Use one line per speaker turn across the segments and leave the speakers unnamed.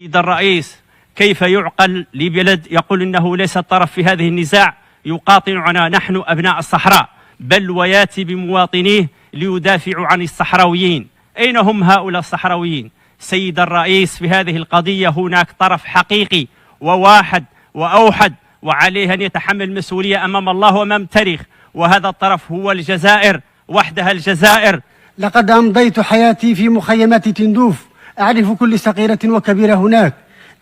سيد الرئيس، كيف يعقل لبلد يقول إنه ليس الطرف في هذه النزاع يقاطعنا نحن أبناء الصحراء، بل وياتي بمواطنيه ليدافعوا عن الصحراويين؟ أين هم هؤلاء الصحراويين؟ سيد الرئيس، في هذه القضية هناك طرف حقيقي وواحد وأوحد، وعليه أن يتحمل المسؤولية أمام الله وأمام التاريخ، وهذا الطرف هو الجزائر وحدها. الجزائر.
لقد أمضيت حياتي في مخيمات تندوف، أعرف كل صغيرة وكبيرة هناك.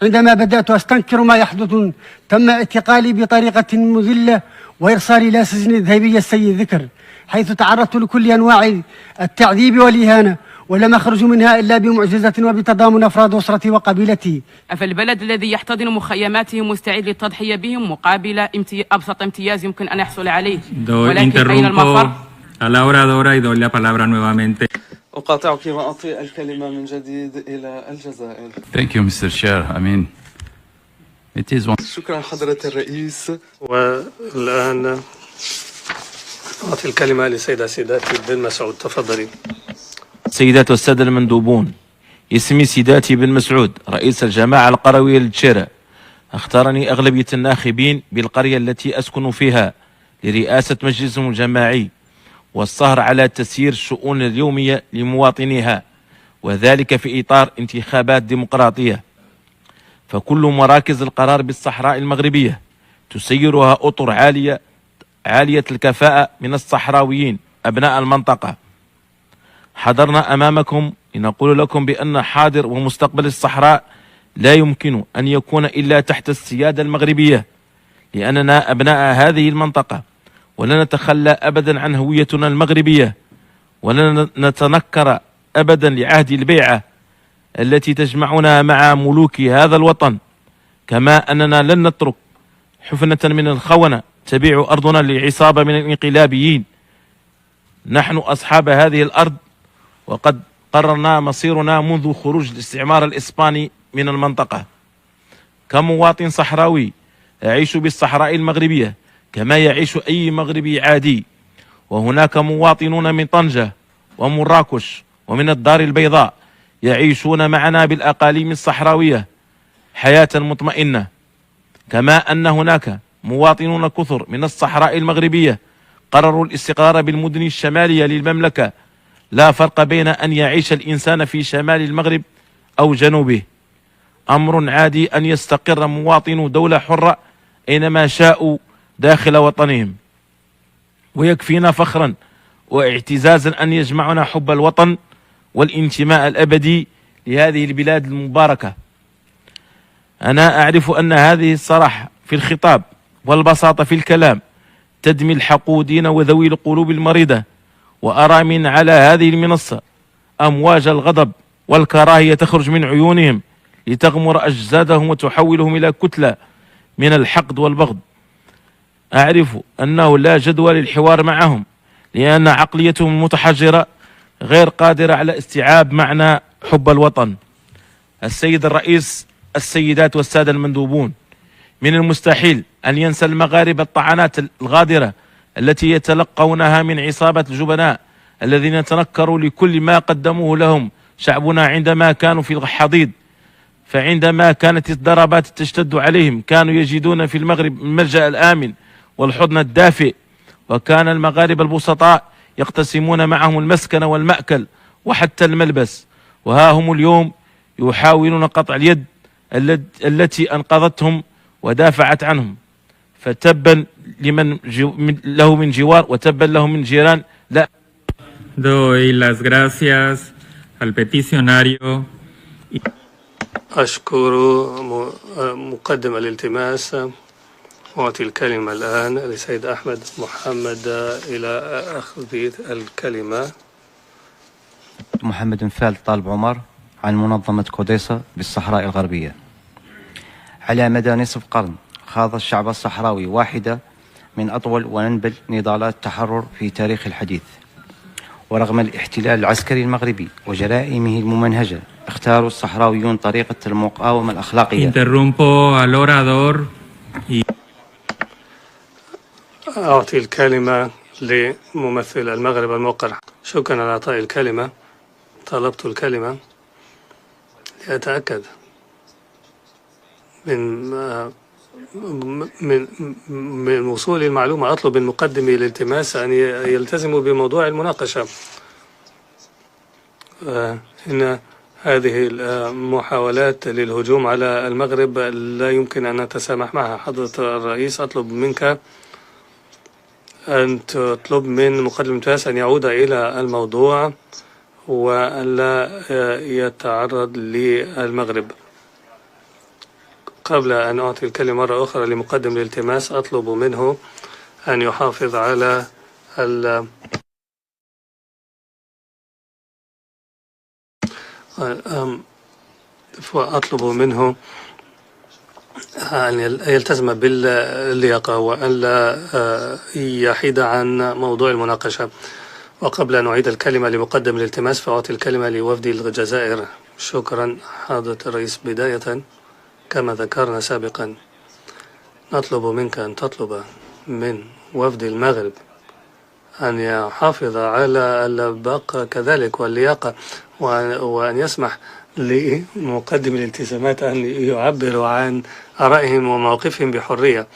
عندما بدأت أستنكر ما يحدث تم اعتقالي بطريقة مذلة وإرسالي إلى سجن الذهبية السيد ذكر، حيث تعرضت لكل أنواع التعذيب والإهانة، ولم أخرج منها إلا بمعجزة وبتضامن أفراد أسرتي وقبيلتي.
فالبلد الذي يحتضن مخيماته مستعد للتضحية بهم مقابل أبسط امتياز يمكن أن يحصل عليه، ولكن أين المفر؟
أقاطعك وأعطي الكلمة من جديد إلى الجزائر.
Thank you, Mr. Chair. I mean, it is one.
شكرا حضرة الرئيس.
والآن أعطي الكلمة لسيدة سيداتي بن مسعود، تفضلي.
السيدات والسادة المندوبون، اسمي سيداتي بن مسعود، رئيس الجماعة القروية للتشيرة. اختارني أغلبية الناخبين بالقرية التي أسكن فيها لرئاسة مجلسهم الجماعي والسهر على تسيير الشؤون اليومية لمواطنيها، وذلك في إطار انتخابات ديمقراطية. فكل مراكز القرار بالصحراء المغربية تسيرها أطر عالية الكفاءة من الصحراويين أبناء المنطقة. حضرنا أمامكم لنقول لكم بأن حاضر ومستقبل الصحراء لا يمكن أن يكون إلا تحت السيادة المغربية، لأننا أبناء هذه المنطقة، ولن نتخلى أبدا عن هويتنا المغربية، ولن نتنكر أبدا لعهد البيعة التي تجمعنا مع ملوك هذا الوطن، كما أننا لن نترك حفنة من الخونة تبيع أرضنا لعصابة من الانقلابيين. نحن أصحاب هذه الأرض، وقد قررنا مصيرنا منذ خروج الاستعمار الإسباني من المنطقة. كمواطن صحراوي أعيش بالصحراء المغربية كما يعيش أي مغربي عادي، وهناك مواطنون من طنجة ومراكش ومن الدار البيضاء يعيشون معنا بالأقاليم الصحراوية حياة مطمئنة، كما أن هناك مواطنون كثر من الصحراء المغربية قرروا الاستقرار بالمدن الشمالية للمملكة. لا فرق بين أن يعيش الإنسان في شمال المغرب أو جنوبه، أمر عادي أن يستقر مواطنو دولة حرة أينما شاءوا داخل وطنهم. ويكفينا فخرا واعتزازا أن يجمعنا حب الوطن والانتماء الأبدي لهذه البلاد المباركة. أنا أعرف أن هذه الصراحة في الخطاب والبساطة في الكلام تدمي الحقودين وذوي القلوب المريضة، وأرى من على هذه المنصة أمواج الغضب والكراهية تخرج من عيونهم لتغمر أجسادهم وتحولهم إلى كتلة من الحقد والبغض. أعرف أنه لا جدوى للحوار معهم، لأن عقليتهم المتحجرة غير قادرة على استيعاب معنى حب الوطن. السيد الرئيس، السيدات والسادة المندوبون، من المستحيل أن ينسى المغاربة الطعنات الغادرة التي يتلقونها من عصابة الجبناء الذين تنكروا لكل ما قدموه لهم شعبنا عندما كانوا في الحضيض. فعندما كانت الضربات تشتد عليهم كانوا يجدون في المغرب الملجأ الآمن والحضن الدافئ، وكان المغاربة البسطاء يقتسمون معهم المسكن والمأكل وحتى الملبس. وها هم اليوم يحاولون قطع اليد التي أنقذتهم ودافعت عنهم. فتبا لمن له من جوار وتبا له من جيران. لا.
Doy las gracias al peticionario.
أشكر مقدم الالتماس. أعطي الكلمة الآن لسيد أحمد محمد إلى أخذ الكلمة.
محمد فال طالب عمر عن منظمة كوديسا بالصحراء الغربية. على مدى نصف قرن خاض الشعب الصحراوي واحدة من أطول وأنبل نضالات التحرر في تاريخ الحديث، ورغم الاحتلال العسكري المغربي وجرائمه الممنهجة اختاروا الصحراويون طريقة المقاومة الأخلاقية.
أعطي الكلمة لممثل المغرب الموقر. شكرا على إعطاء الكلمة. طلبت الكلمة لأتأكد من وصول المعلومة أطلب من مقدمي الالتماس أن يلتزموا بموضوع المناقشة. إن هذه المحاولات للهجوم على المغرب لا يمكن أن نتسامح معها. حضرة الرئيس، أطلب منك أن تطلب من مقدم الالتماس أن يعود إلى الموضوع ولا يتعرض للمغرب. قبل أن أعطي الكلمة مرة أخرى لمقدم الالتماس، أطلب منه أن يحافظ على وأطلب منه أن يلتزم باللياقة وأن لا يحيد عن موضوع المناقشة. وقبل أن أعيد الكلمة لمقدم الالتماس، فأعطي الكلمة لوفد الجزائر. شكرا حضرة الرئيس. بداية كما ذكرنا سابقا، نطلب منك أن تطلب من وفد المغرب أن يحافظ على البقاء كذلك واللياقة، وأن يسمح لمقدم الالتزامات أن يعبروا عن آرائهم ومواقفهم بحرية.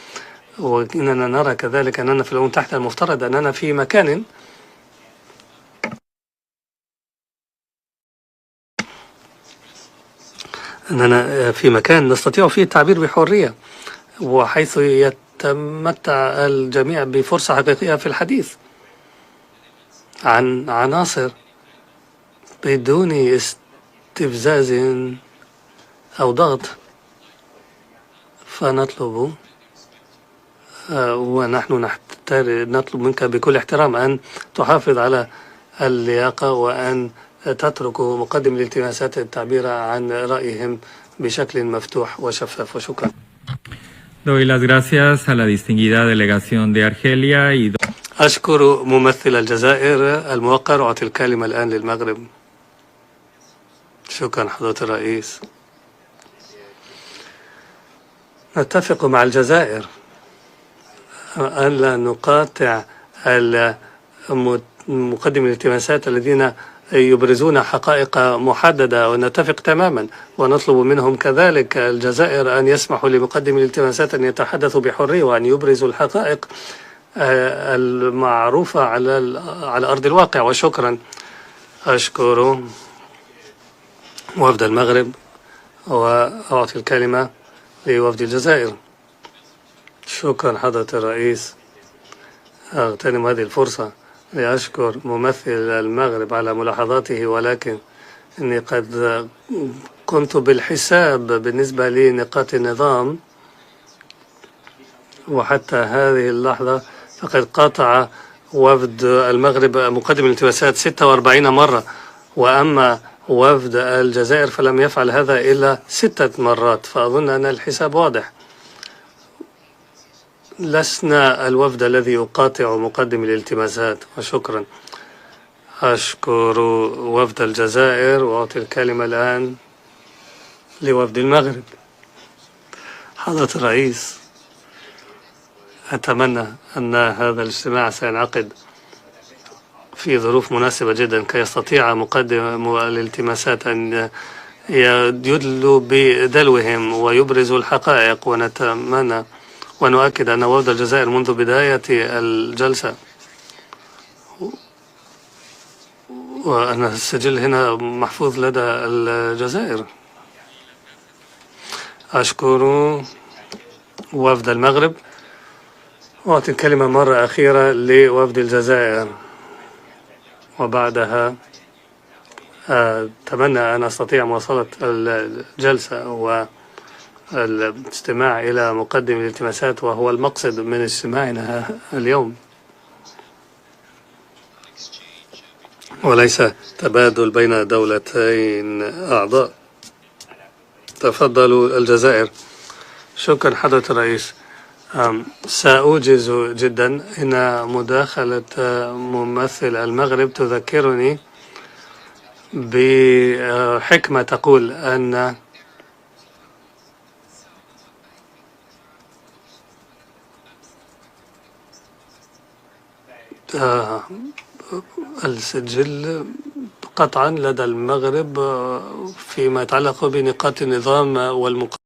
وإننا نرى كذلك أننا في الأمم تحت المفترض أننا في مكان نستطيع فيه التعبير بحرية، وحيث يتمتع الجميع بفرصة حقيقية في الحديث عن عناصر بدون استفزاز أو ضغط. فنطلب ونحن نطلب منك بكل احترام أن تحافظ على اللياقة وأن تترك مقدم الالتماسات التعبير عن رأيهم بشكل مفتوح وشفاف. وشكرا.
Doy las gracias a la distinguida delegación de Argelia y
أشكر ممثل الجزائر الموقر. أعطي الكلمة الآن للمغرب. شكرا حضرة الرئيس. نتفق مع الجزائر أن لا نقاطع مقدم الالتماسات الذين يبرزون حقائق محددة، ونتفق تماما. ونطلب منهم كذلك الجزائر أن يسمحوا لمقدم الالتماسات أن يتحدثوا بحرية وأن يبرزوا الحقائق المعروفة على أرض الواقع. وشكرا. أشكر وفد المغرب وأعطي الكلمة لوفد الجزائر. شكرا حضرة الرئيس. أغتنم هذه الفرصة لأشكر ممثل المغرب على ملاحظاته، ولكن إني قد قمت بالحساب بالنسبة لنقاط النظام، وحتى هذه اللحظة فقد قاطع وفد المغرب مقدم الالتماسات 46 مرة، وأما وفد الجزائر فلم يفعل هذا إلا 6 مرات. فأظن أن الحساب واضح. لسنا الوفد الذي يقاطع مقدم الالتماسات. وشكرا. أشكر وفد الجزائر وأعطي الكلمة الآن لوفد المغرب. حضرة الرئيس، أتمنى أن هذا الاجتماع سينعقد في ظروف مناسبة جدا كي يستطيع مقدم الالتماسات أن يدلوا بدلوهم ويبرزوا الحقائق. ونتمنى ونؤكد أن وفد الجزائر منذ بداية الجلسة، وأن السجل هنا محفوظ لدى الجزائر. أشكر وفد المغرب. وأعطي الكلمة مرة أخيرة لوفد الجزائر، وبعدها أتمنى أن أستطيع مواصلة الجلسة والاستماع إلى مقدم الالتماسات، وهو المقصد من اجتماعنا اليوم، وليس تبادل بين دولتين أعضاء. تفضلوا الجزائر. شكرا حضرة الرئيس. سأوجز جدا. إن مداخلة ممثل المغرب تذكرني بحكمة تقول أن السجل قطعا لدى المغرب فيما يتعلق بنقاط النظام والمقاومة